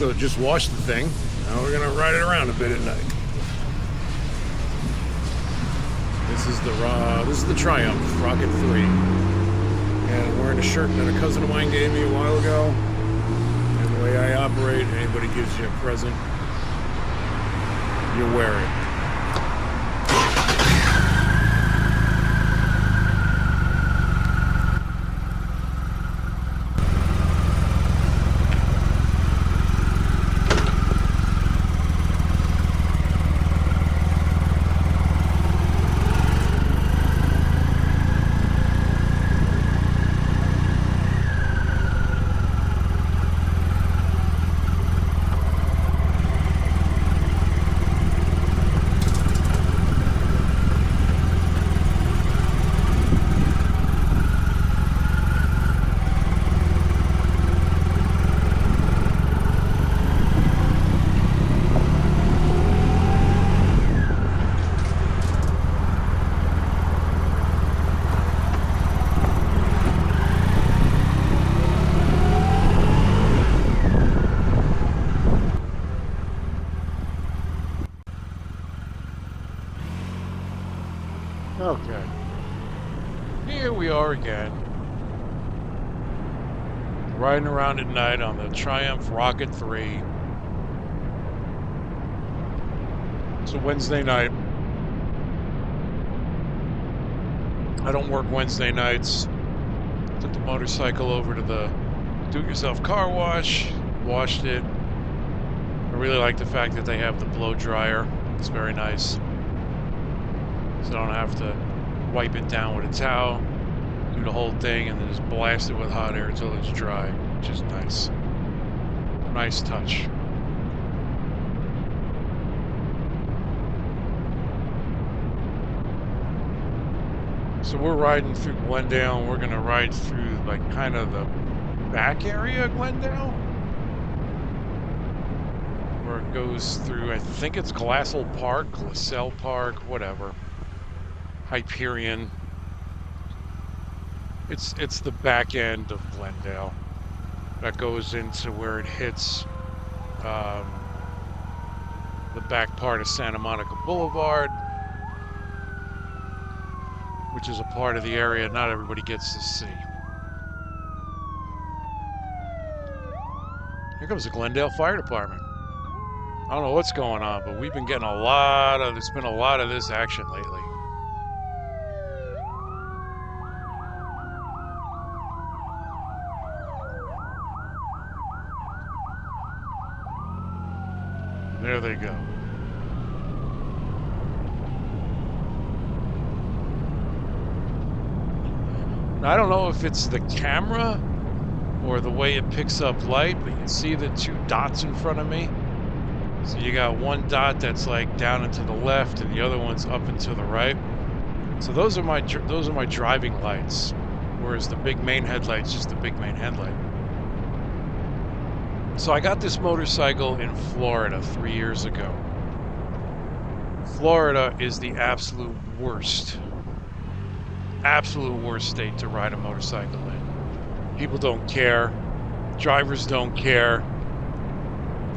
So just washed the thing. Now we're gonna ride it around a bit at night. This is the Triumph Rocket 3. And I'm wearing a shirt that a cousin of mine gave me a while ago. And the way I operate, anybody gives you a present, you wear it. Okay, here we are again, riding around at night on the Triumph Rocket 3. It's a Wednesday night. I don't work Wednesday nights. Took the motorcycle over to the do-it-yourself car wash, washed it. I really like the fact that they have the blow dryer. It's very nice. So I don't have to wipe it down with a towel, do the whole thing, and then just blast it with hot air until it's dry, which is nice. Nice touch. So we're riding through Glendale, and we're going to ride through like kind of the back area of Glendale, where it goes through, I think it's Glassell Park, Glassell Park, whatever. Hyperion. It's the back end of Glendale that goes into where it hits the back part of Santa Monica Boulevard, which is a part of the area not everybody gets to see. Here comes the Glendale Fire Department. I don't know what's going on, but we've been getting there's been a lot of this action lately. There they go. Now, I don't know if it's the camera or the way it picks up light, but you can see the two dots in front of me. So you got one dot that's like down and to the left, and the other one's up and to the right. So those are my driving lights, whereas the big main headlight's just the big main headlight. So I got this motorcycle in Florida 3 years ago. Florida is the absolute worst state to ride a motorcycle in. People don't care. Drivers don't care.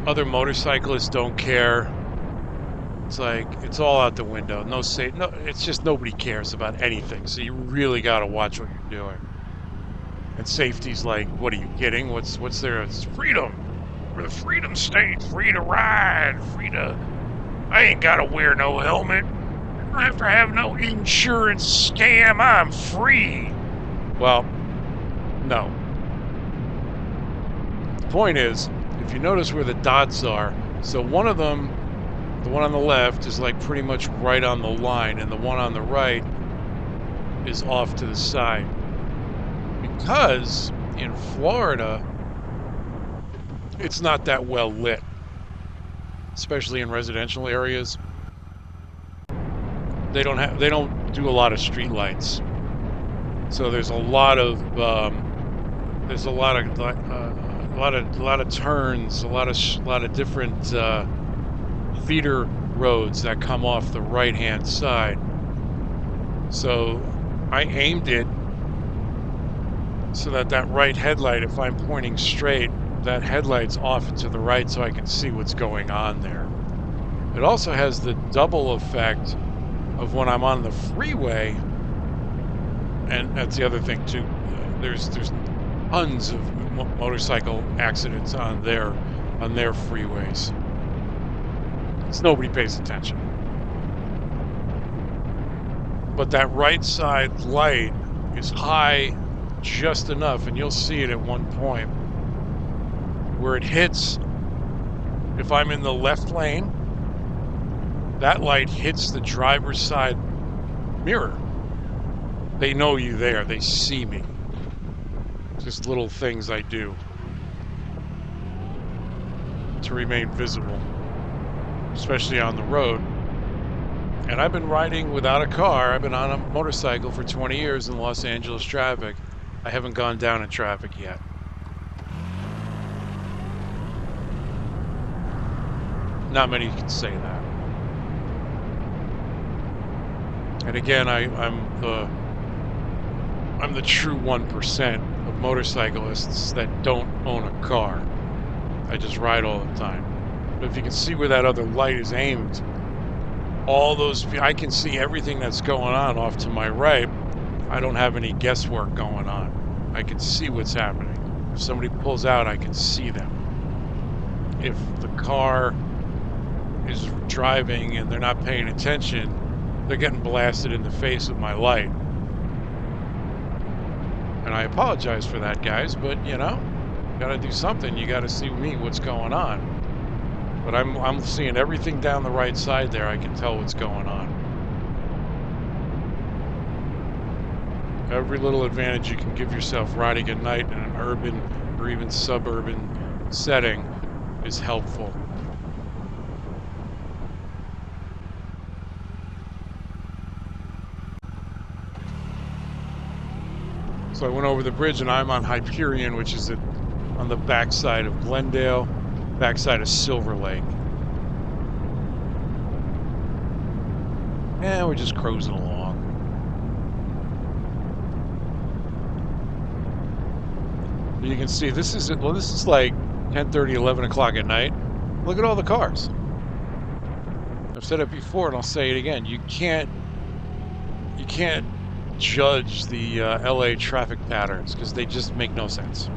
Other motorcyclists don't care. It's like, it's all out the window. No, it's just nobody cares about anything. So you really got to watch what you're doing. And safety's like, what are you kidding? What's there? It's freedom. We're the freedom state. Free to ride. I ain't got to wear no helmet. I don't have to have no insurance scam. I'm free. Well, no. The point is, if you notice where the dots are, so one of them, the one on the left, is like pretty much right on the line, and the one on the right is off to the side. Because in Florida, it's not that well lit, especially in residential areas. They don't do a lot of street lights, so there's a lot of turns, a lot of different feeder roads that come off the right-hand side. So I aimed it so that right headlight, if I'm pointing straight, that headlight's off and to the right so I can see what's going on there. It also has the double effect of when I'm on the freeway, and that's the other thing too. There's tons of motorcycle accidents on their freeways. It's nobody pays attention. But that right side light is high just enough, and you'll see it at one point where it hits. If I'm in the left lane, that light hits the driver's side mirror. They know you there. They see me. Just little things I do to remain visible, especially on the road. And I've been riding without a car. I've been on a motorcycle for 20 years in Los Angeles traffic. I haven't gone down in traffic yet. Not many can say that. And again, I'm the true 1% of motorcyclists that don't own a car. I just ride all the time. But if you can see where that other light is aimed, all those, I can see everything that's going on off to my right. I don't have any guesswork going on. I can see what's happening. If somebody pulls out, I can see them. If the car is driving and they're not paying attention, they're getting blasted in the face with my light. And I apologize for that, guys, but you know, gotta do something. You gotta see me, what's going on. But I'm seeing everything down the right side there. I can tell what's going on. Every little advantage you can give yourself riding at night in an urban or even suburban setting is helpful. So I went over the bridge and I'm on Hyperion, which is on the backside of Glendale, backside of Silverlake. And we're just cruising along. You can see this is like 10:30, 11 o'clock at night. Look at all the cars. I've said it before and I'll say it again. You can't judge the LA traffic patterns because they just make no sense.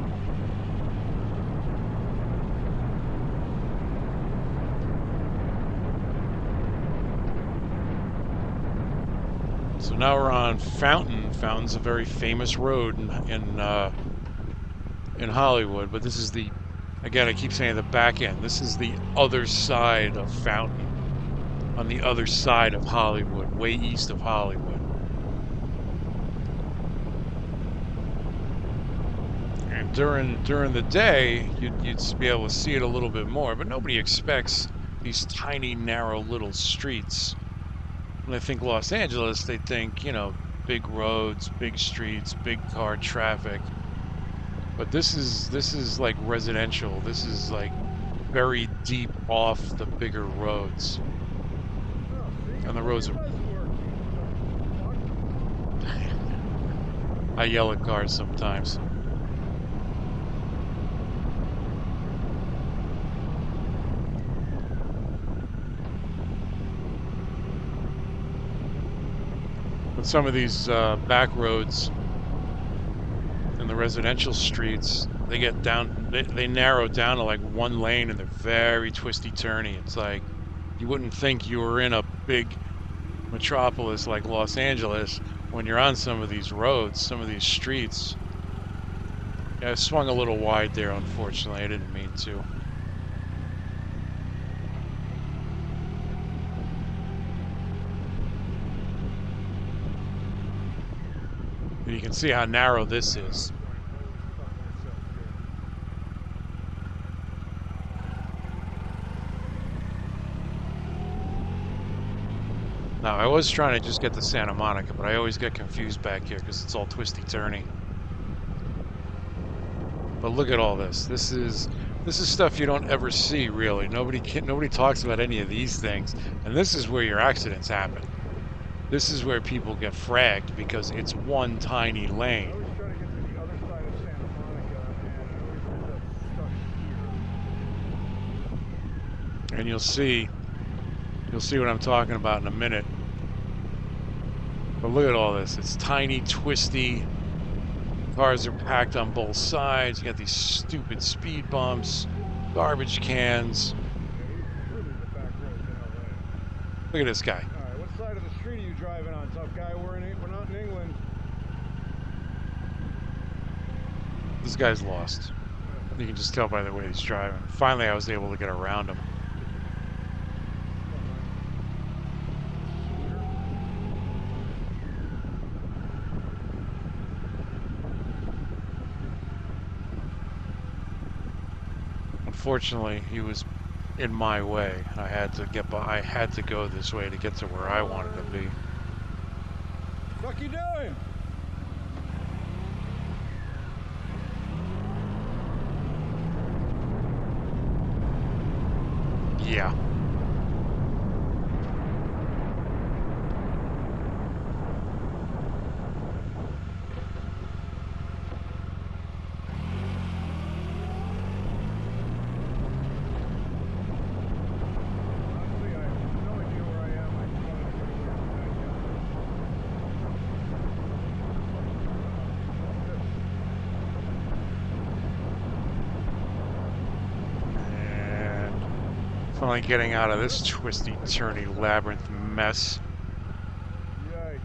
So now we're on Fountain. Fountain's a very famous road in Hollywood, but this is the, again, I keep saying the back end. This is the other side of Fountain, on the other side of Hollywood, way east of Hollywood. And during the day, you'd be able to see it a little bit more, but nobody expects these tiny, narrow little streets. When they think Los Angeles, they think, you know, big roads, big streets, big car traffic. But this is like residential. This is like very deep off the bigger roads. And the roads are... I yell at cars sometimes. But some of these back roads in the residential streets, they get down, they narrow down to like one lane and they're very twisty turny. It's like you wouldn't think you were in a big metropolis like Los Angeles when you're on some of these roads, some of these streets. Yeah, I swung a little wide there, unfortunately. I didn't mean to. You can see how narrow this is. Now, I was trying to just get to Santa Monica, but I always get confused back here because it's all twisty-turny. But look at all this. This is stuff you don't ever see, really. Nobody talks about any of these things, and this is where your accidents happen. This is where people get fragged because it's one tiny lane. And you'll see what I'm talking about in a minute. But look at all this. It's tiny, twisty. Cars are packed on both sides. You got these stupid speed bumps, garbage cans. Look at this guy. All right, what side of the street are you driving on, tough guy? We're not in England. This guy's lost. You can just tell by the way he's driving. Finally, I was able to get around him. Unfortunately, he was in my way. I had to go this way to get to where I wanted to be. What the fuck you doing? Yeah. Finally getting out of this twisty, turny labyrinth mess. Yikes.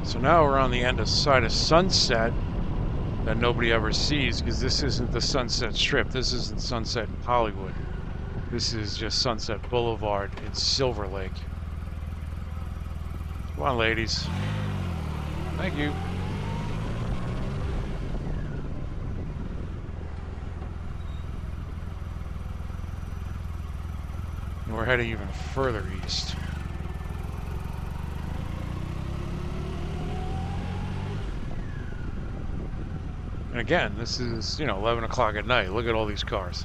So now we're on the end of side of Sunset that nobody ever sees, because this isn't the Sunset Strip. This isn't Sunset in Hollywood. This is just Sunset Boulevard in Silver Lake. Come on, ladies. Thank you. And we're heading even further east. And again, this is, 11 o'clock at night. Look at all these cars.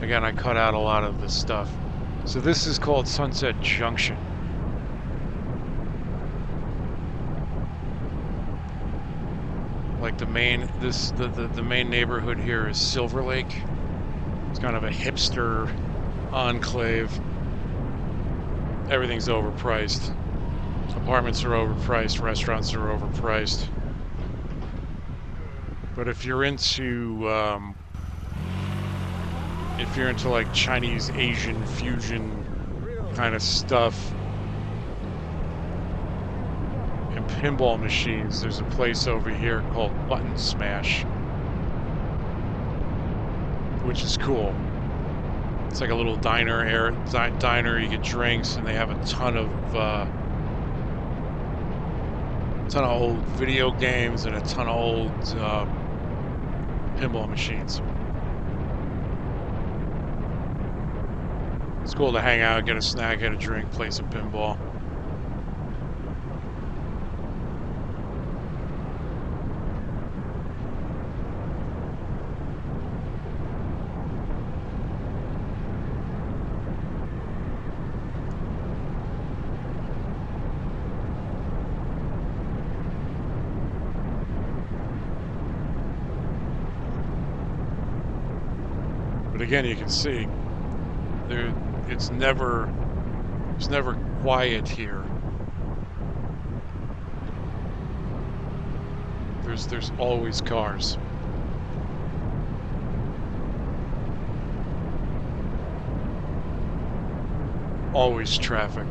Again, I cut out a lot of this stuff. So this is called Sunset Junction. Like the main neighborhood here is Silver Lake. It's kind of a hipster enclave. Everything's overpriced. Apartments are overpriced, restaurants are overpriced. But if you're into like Chinese Asian fusion kind of stuff and pinball machines, there's a place over here called Button Smash, which is cool. It's like a little diner, you get drinks, and they have a ton of old video games and a ton of old pinball machines. It's cool to hang out, get a snack, get a drink, play some pinball. But again, you can see it's never quiet here. There's always cars. Always traffic.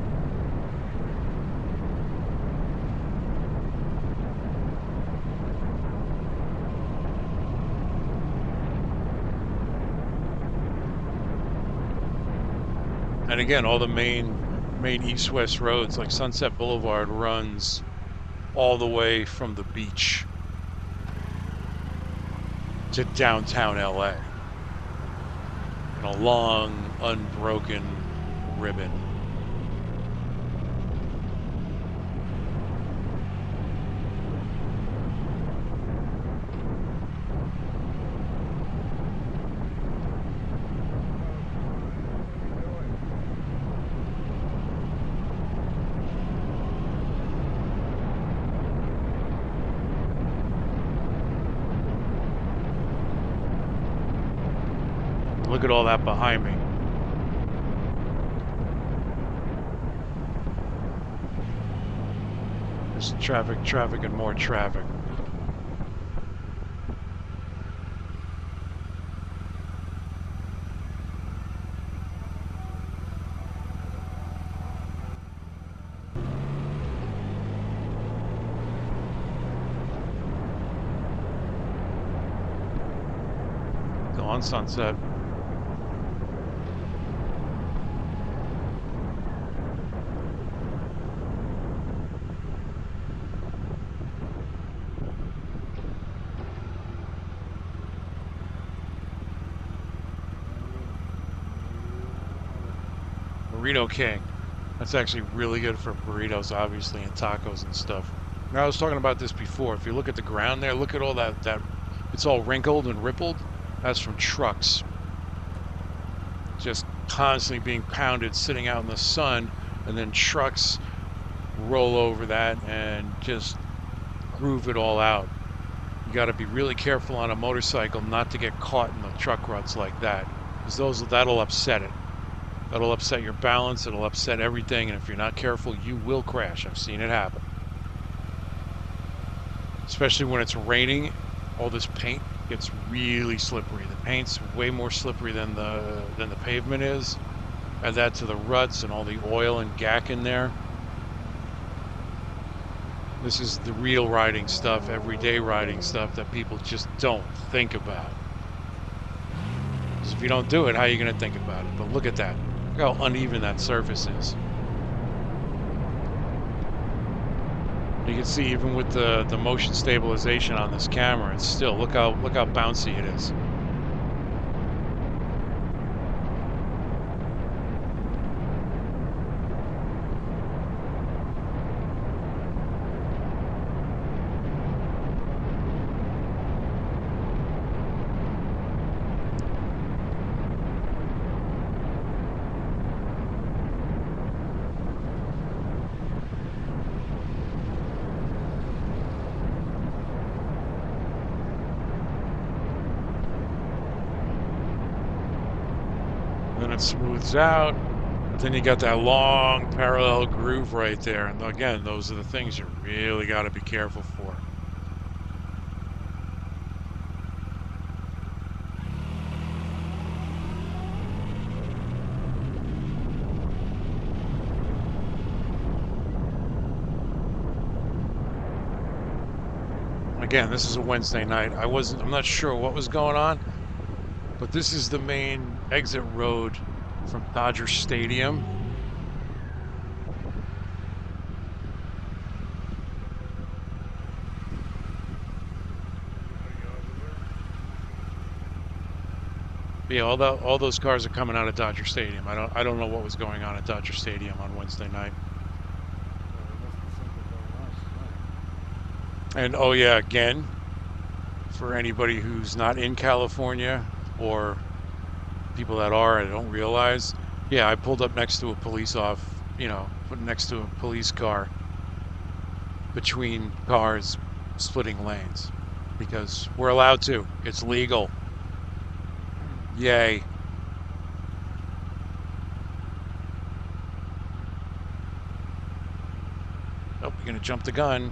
And again, all the main east-west roads, like Sunset Boulevard, runs all the way from the beach to downtown LA in a long, unbroken ribbon. Look at all that behind me. There's traffic, traffic, and more traffic. Still on Sunset. Burrito King. That's actually really good for burritos, obviously, and tacos and stuff. Now, I was talking about this before. If you look at the ground there, look at all that it's all wrinkled and rippled. That's from trucks. Just constantly being pounded, sitting out in the sun, and then trucks roll over that and just groove it all out. You got to be really careful on a motorcycle not to get caught in the truck ruts like that, because that'll upset it. That'll upset your balance, it'll upset everything, and if you're not careful, you will crash. I've seen it happen. Especially when it's raining, all this paint gets really slippery. The paint's way more slippery than the pavement is. Add that to the ruts and all the oil and gack in there. This is the real riding stuff, everyday riding stuff that people just don't think about. Because if you don't do it, how are you going to think about it? But look at that. Look how uneven that surface is. You can see even with the motion stabilization on this camera, it's still look how bouncy it is. Then it smooths out, but then you got that long parallel groove right there, and again, those are the things you really got to be careful for. Again, this is a Wednesday night. I'm not sure what was going on, but this is the main exit road from Dodger Stadium. Yeah, all those cars are coming out of Dodger Stadium. I don't know what was going on at Dodger Stadium on Wednesday night. And oh yeah, again, for anybody who's not in California or people that are and don't realize, yeah, I pulled up next to a police next to a police car between cars splitting lanes because we're allowed to. It's legal. Yay. Oh, you're gonna jump the gun.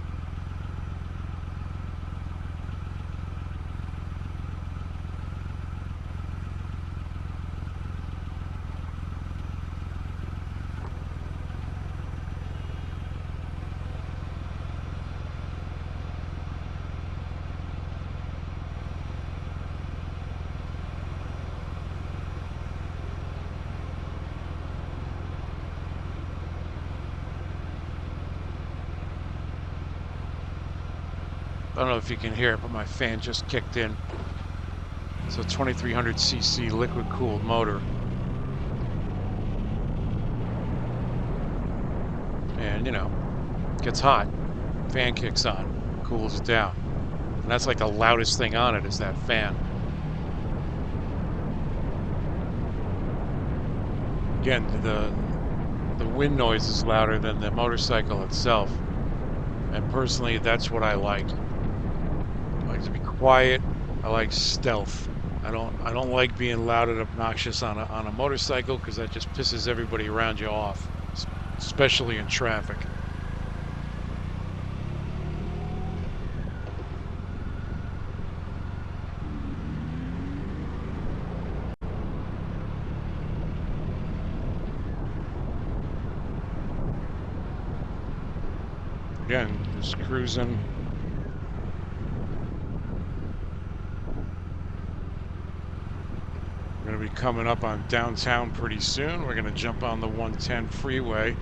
I don't know if you can hear it, but my fan just kicked in. It's a 2300cc liquid-cooled motor. And, it gets hot. Fan kicks on, cools it down. And that's like the loudest thing on it is that fan. Again, the wind noise is louder than the motorcycle itself. And personally, that's what I like. I like to be quiet. I like stealth. I don't like being loud and obnoxious on a motorcycle because that just pisses everybody around you off, especially in traffic. Again, just cruising. We're going to be coming up on downtown pretty soon. We're going to jump on the 110 freeway.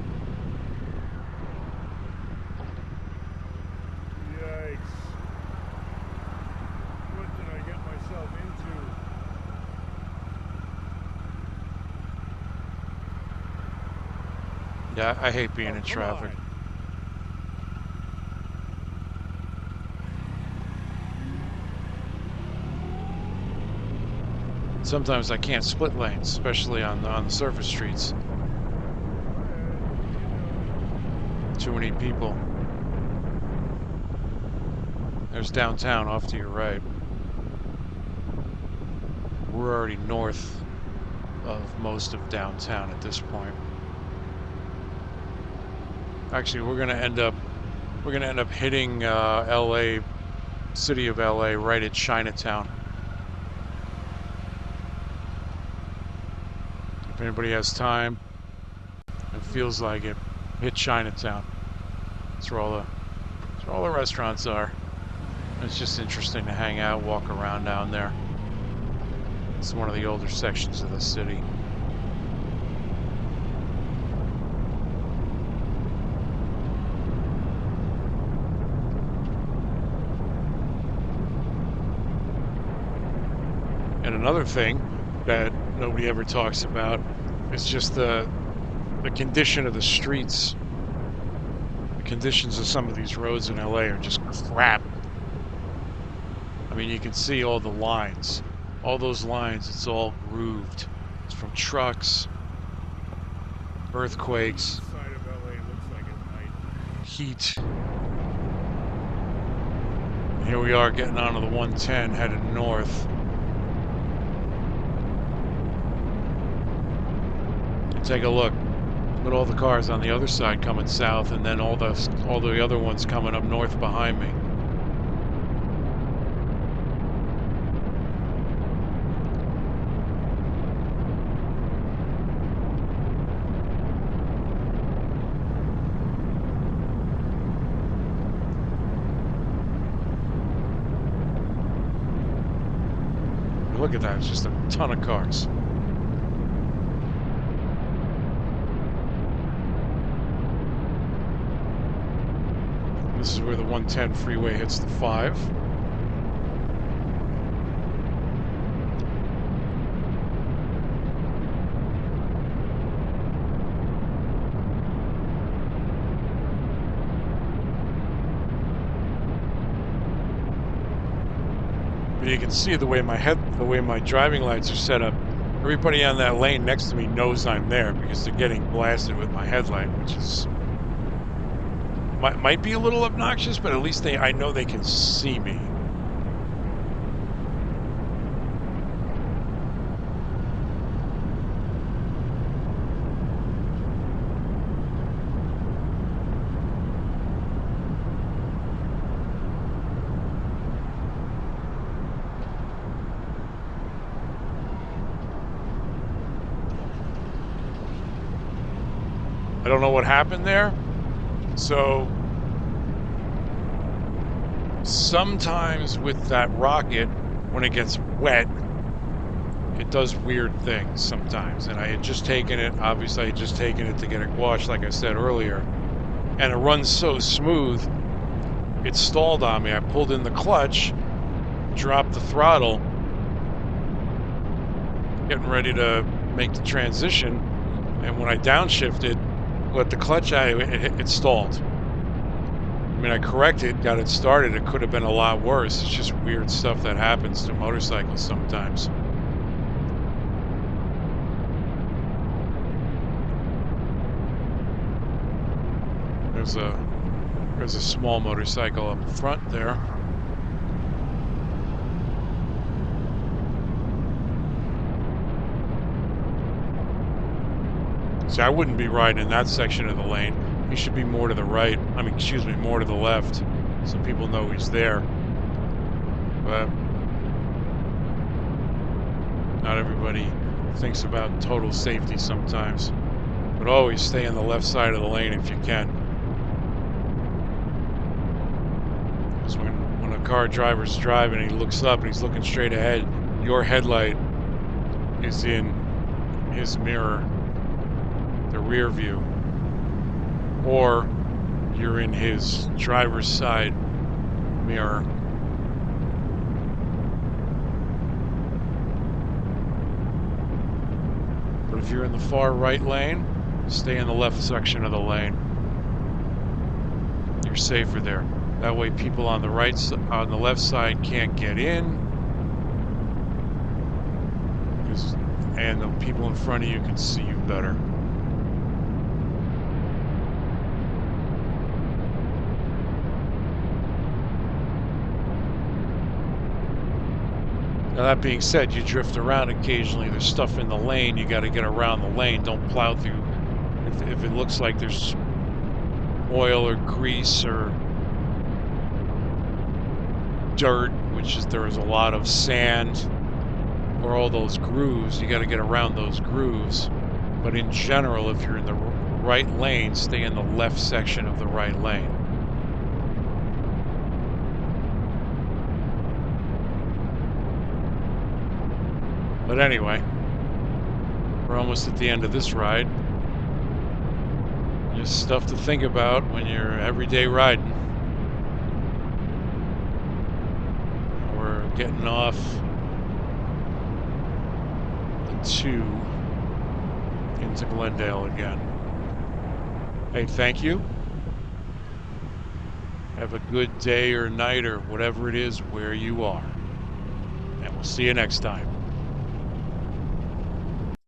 Yikes. What did I get myself into? Yeah, I hate being in traffic. On. Sometimes I can't split lanes, especially on the surface streets. Too many people. There's downtown off to your right. We're already north of most of downtown at this point. Actually, we're gonna end up hitting LA, city of LA, right at Chinatown. If anybody has time and feels like it, hit Chinatown. That's where all the restaurants are. It's just interesting to hang out, walk around down there. It's one of the older sections of the city. And another thing that nobody ever talks about is just the condition of the streets. The conditions of some of these roads in LA are just crap. I mean, you can see all the lines. All those lines, it's all grooved. It's from trucks, earthquakes, Side of LA looks like at night. heat. And here we are getting onto the 110 headed north. Take a look at all the cars on the other side coming south, and then all the other ones coming up north behind me. Look at that, it's just a ton of cars. This is where the 110 freeway hits the 5. But you can see the way my driving lights are set up. Everybody on that lane next to me knows I'm there because they're getting blasted with my headlight, which is might be a little obnoxious, but at least I know they can see me. I don't know what happened there. So sometimes with that rocket, when it gets wet, it does weird things sometimes. And I had just taken it, obviously I had just taken it to get it washed, like I said earlier. And it runs so smooth, it stalled on me. I pulled in the clutch, dropped the throttle, getting ready to make the transition. And when I downshifted, let the clutch out, it stalled. I mean, I corrected, got it started. It could have been a lot worse. It's just weird stuff that happens to motorcycles sometimes. There's a small motorcycle up front there. See, I wouldn't be riding in that section of the lane. He should be more to the right. I mean, excuse me, more to the left, so people know he's there. But not everybody thinks about total safety sometimes. But always stay on the left side of the lane if you can. Because when a car driver's driving and he looks up and he's looking straight ahead, your headlight is in his mirror, the rear view, or you're in his driver's side mirror. But if you're in the far right lane, stay in the left section of the lane. You're safer there. That way people on the left side can't get in, and the people in front of you can see you better. Now that being said, you drift around occasionally. There's stuff in the lane. You got to get around the lane. Don't plow through. If it looks like there's oil or grease or dirt, there is a lot of sand, or all those grooves, you got to get around those grooves. But in general, if you're in the right lane, stay in the left section of the right lane. But anyway, we're almost at the end of this ride. Just stuff to think about when you're everyday riding. We're getting off the 2 into Glendale again. Hey, thank you. Have a good day or night or whatever it is where you are. And we'll see you next time.